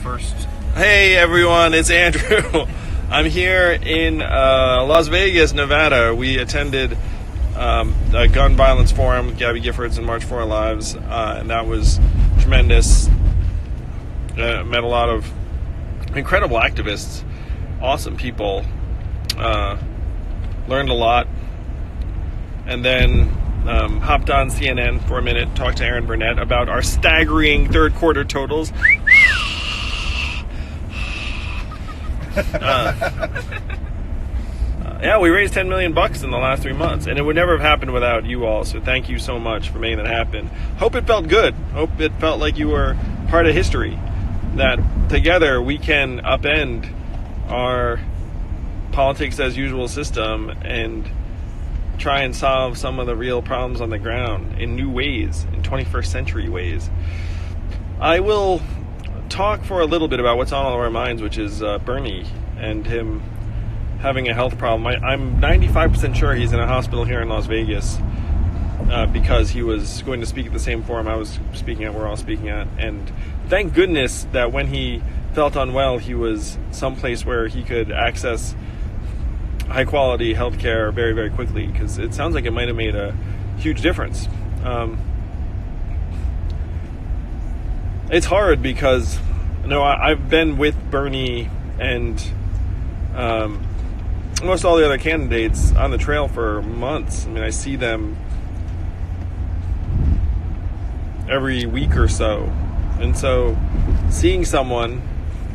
first. Hey everyone, it's Andrew. I'm here in Las Vegas, Nevada. We attended a gun violence forum with Gabby Giffords and March for Our Lives, and that was tremendous. Met a lot of incredible activists, awesome people. Learned a lot, and then hopped on CNN for a minute, talked to Aaron Burnett about our staggering third quarter totals. Yeah, we raised $10 million in the last 3 months, and it would never have happened without you all. So thank you so much for making that happen. Hope it felt good. Hope it felt like you were part of history. That together we can upend our politics as usual system and try and solve some of the real problems on the ground in new ways, in 21st century ways. I will talk for a little bit about what's on all of our minds, which is Bernie and him having a health problem. I'm 95% sure he's in a hospital here in Las Vegas because he was going to speak at the same forum I was speaking at, we're all speaking at, and thank goodness that when he felt unwell, he was someplace where he could access high quality healthcare very, very quickly, because it sounds like it might have made a huge difference. It's hard because, I've been with Bernie and most all the other candidates on the trail for months. I mean, I see them every week or so. And so seeing someone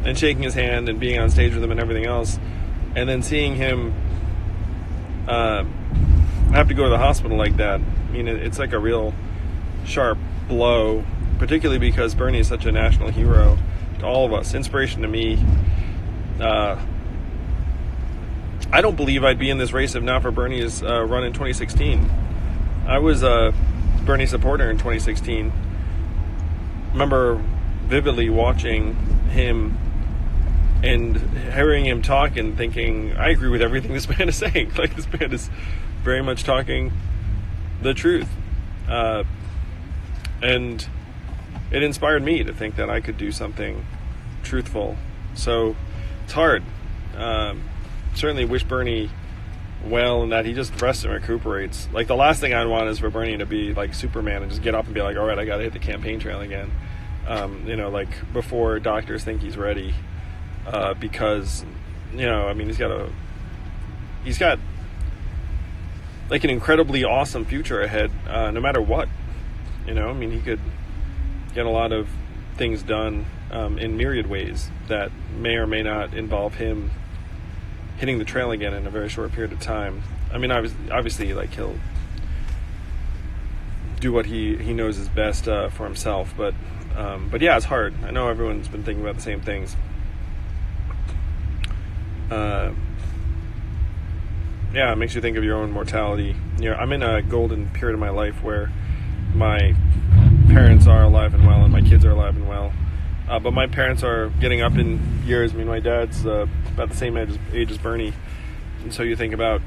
and shaking his hand and being on stage with him and everything else, and then seeing him have to go to the hospital like that, I mean, it's like a real sharp blow, particularly because Bernie is such a national hero to all of us, inspiration to me. I don't believe I'd be in this race if not for Bernie's run in 2016. I was a Bernie supporter in 2016. Remember vividly watching him and hearing him talk and thinking, I agree with everything this man is saying. Like, this man is very much talking the truth. And it inspired me to think that I could do something truthful. So it's hard. Certainly wish Bernie well and that he just rests and recuperates. Like, the last thing I'd want is for Bernie to be like Superman and just get up and be like, all right, I got to hit the campaign trail again. Like before doctors think he's ready. Because, I mean, he's got like an incredibly awesome future ahead, no matter what. I mean, he could get a lot of things done in myriad ways that may or may not involve him hitting the trail again in a very short period of time. I mean, obviously, like, he'll do what he knows is best for himself. But yeah, it's hard. I know everyone's been thinking about the same things. Yeah, it makes you think of your own mortality. I'm in a golden period of my life where my parents are alive and well and my kids are alive and well. But my parents are getting up in years. I mean, my dad's about the same age as Bernie. And so you think about,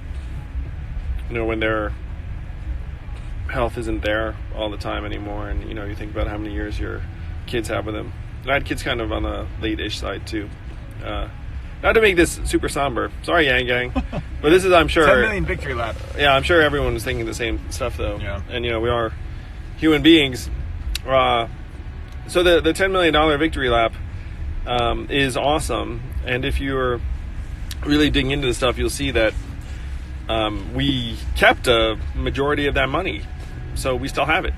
when their health isn't there all the time anymore. And, you think about how many years your kids have with them. And I had kids kind of on the late-ish side, too. Not to make this super somber. Sorry, Yang Gang. But this is, I'm sure... 10 million victory lap. Yeah, I'm sure everyone was thinking the same stuff, though. Yeah. And, we are human beings. So the $10 million victory lap is awesome. And if you're really digging into the stuff, you'll see that we kept a majority of that money. So we still have it.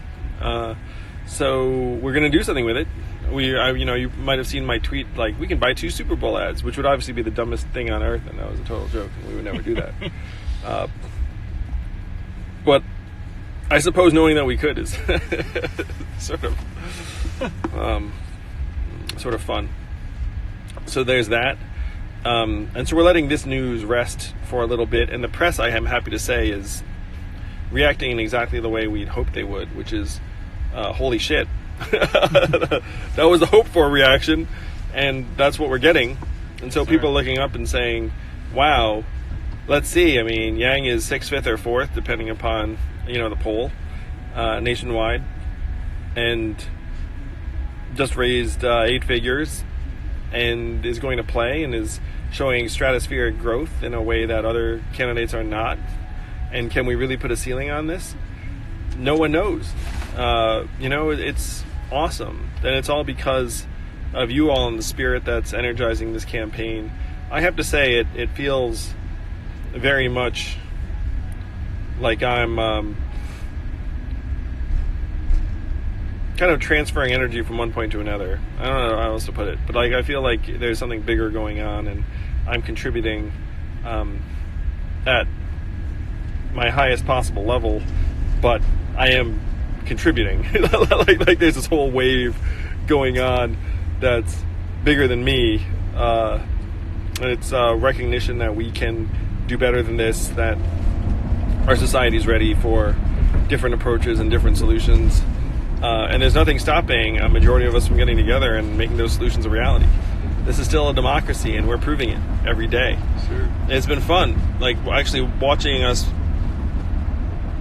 So we're going to do something with it. You might have seen my tweet, like, we can buy 2 Super Bowl ads, which would obviously be the dumbest thing on earth, and that was a total joke, and we would never do that. But I suppose knowing that we could is sort of fun. So there's that. And so we're letting this news rest for a little bit, and the press, I am happy to say, is reacting in exactly the way we'd hoped they would, which is, holy shit. That was the hoped for reaction, and that's what we're getting. And so people are looking up and saying, wow, let's see. I mean, Yang is 6th, 5th, or 4th, depending upon, the poll, nationwide, and just raised 8 figures. and is going to play and is showing stratospheric growth in a way that other candidates are not? And can we really put a ceiling on this? No one knows. It's awesome. And it's all because of you all and the spirit that's energizing this campaign. I have to say, it feels very much like I'm kind of transferring energy from one point to another. I don't know how else to put it, but I feel like there's something bigger going on, and I'm contributing at my highest possible level, but I am contributing. like there's this whole wave going on that's bigger than me, and it's recognition that we can do better than this, that our society's ready for different approaches and different solutions, and there's nothing stopping a majority of us from getting together and making those solutions a reality. This is still a democracy, and we're proving it every day. Sure. It's been fun, like actually watching us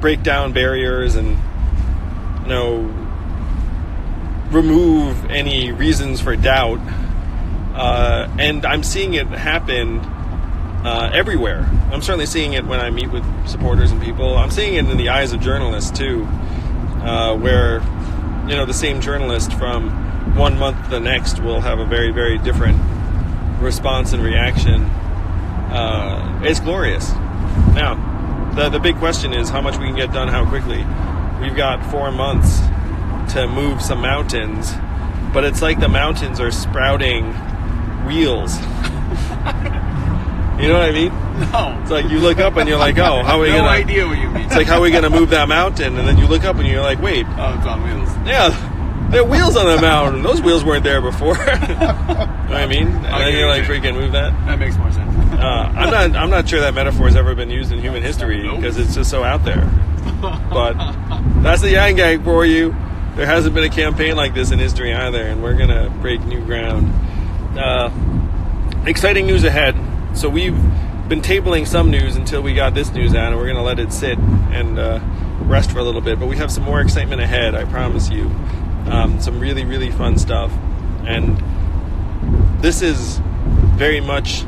break down barriers and remove any reasons for doubt, and I'm seeing it happen everywhere. I'm certainly seeing it when I meet with supporters and people. I'm seeing it in the eyes of journalists too, where the same journalist from one month to the next will have a very, very different response and reaction. It's glorious. Now, the big question is how much we can get done, how quickly. We've got 4 months to move some mountains, but it's like the mountains are sprouting wheels. You know what I mean? No. It's like you look up and you're like, oh, how are we no gonna... idea what you mean. It's like, how are we gonna move that mountain? And then you look up and you're like, wait. Oh, it's on wheels. Yeah, there are wheels on the mountain. Those wheels weren't there before. You know what I mean? And then you're like, freaking move that. That makes more sense. I'm not sure that metaphor has ever been used in human history because it's just so out there. But that's the Yang Gang for you. There hasn't been a campaign like this in history either, and we're gonna break new ground. Exciting news ahead. So we've been tabling some news until we got this news out, and we're gonna let it sit and rest for a little bit. But we have some more excitement ahead, I promise you. Some really, really fun stuff. And this is very much,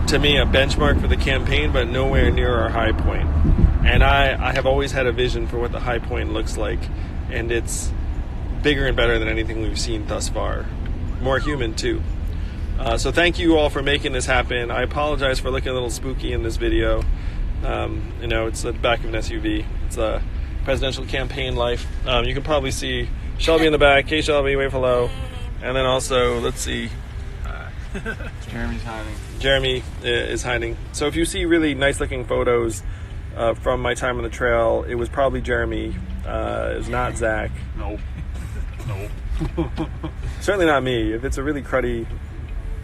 to me, a benchmark for the campaign, but nowhere near our high point. And I have always had a vision for what the high point looks like, and it's bigger and better than anything we've seen thus far. More human, too. So thank you all for making this happen. I apologize for looking a little spooky in this video. It's the back of an SUV. It's a presidential campaign life. You can probably see Shelby in the back. Hey, Shelby, wave hello. And then also, let's see. Jeremy's hiding. Jeremy is hiding. So if you see really nice-looking photos from my time on the trail, it was probably Jeremy. It was not Zach. No. Certainly not me. If it's a really cruddy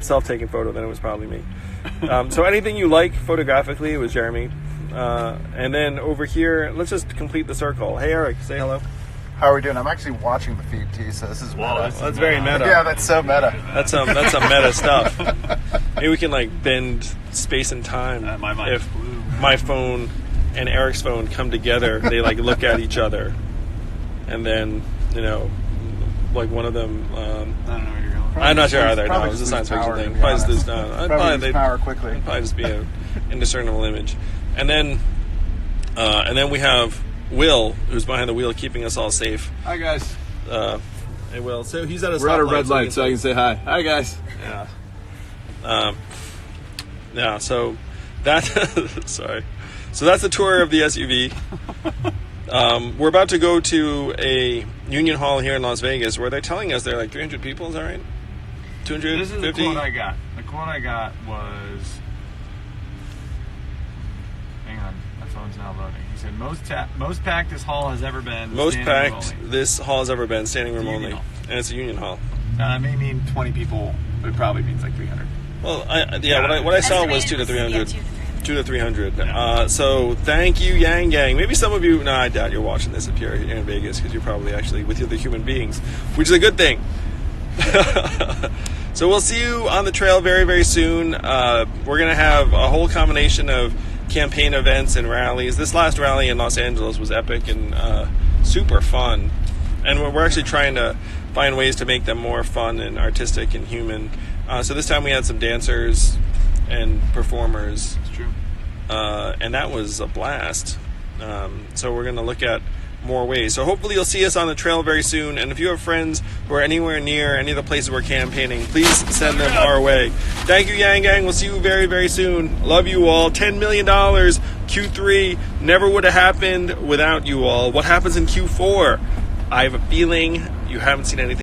self-taken photo, then it was probably me. So anything you like photographically, it was Jeremy. And then over here, let's just complete the circle. Hey, Eric, say hello. How are we doing? I'm actually watching the feed too, so this is meta. That's very meta. Yeah, that's so meta. That's some meta stuff. Maybe we can bend space and time. If my phone and Eric's phone come together, they look at each other, and then one of them. I don't know where you're going. I'm not sure either. No, it's a science fiction thing. Probably just lose power quickly. It'd probably just be an indiscernible image, and then we have Will, who's behind the wheel, keeping us all safe. Hi, guys. Hey, Will. So he's at a stoplight. We're at a red light, so I can say hi. Hi, guys. Yeah. Yeah. So that. Sorry. So that's the tour of the SUV. We're about to go to a Union Hall here in Las Vegas, where they're telling us there are 300 people. Is that right? 250. This is the quote I got. The quote I got was. Hang on, my phone's now loading. He said most packed this hall has ever been. Most packed this hall has ever been, standing room only, and it's a Union Hall. It may mean 20 people, but it probably means 300. Well, what I saw was 200 to 300. 200 to 300. Yeah. So thank you, Yang Gang. Maybe some of you. No, I doubt you're watching this if you're here in Vegas, because you're probably actually with the other human beings, which is a good thing. So we'll see you on the trail very, very soon. We're gonna have a whole combination of campaign events and rallies. This last rally in Los Angeles was epic and super fun. And we're actually trying to find ways to make them more fun and artistic and human. So this time we had some dancers and performers. It's true. And that was a blast. So we're going to look at more ways. So hopefully you'll see us on the trail very soon. And if you have friends who are anywhere near any of the places we're campaigning, please send them our way. Thank you, Yang Gang. We'll see you very, very soon. Love you all. $10 million. Q3 never would have happened without you all. What happens in Q4? I have a feeling you haven't seen anything.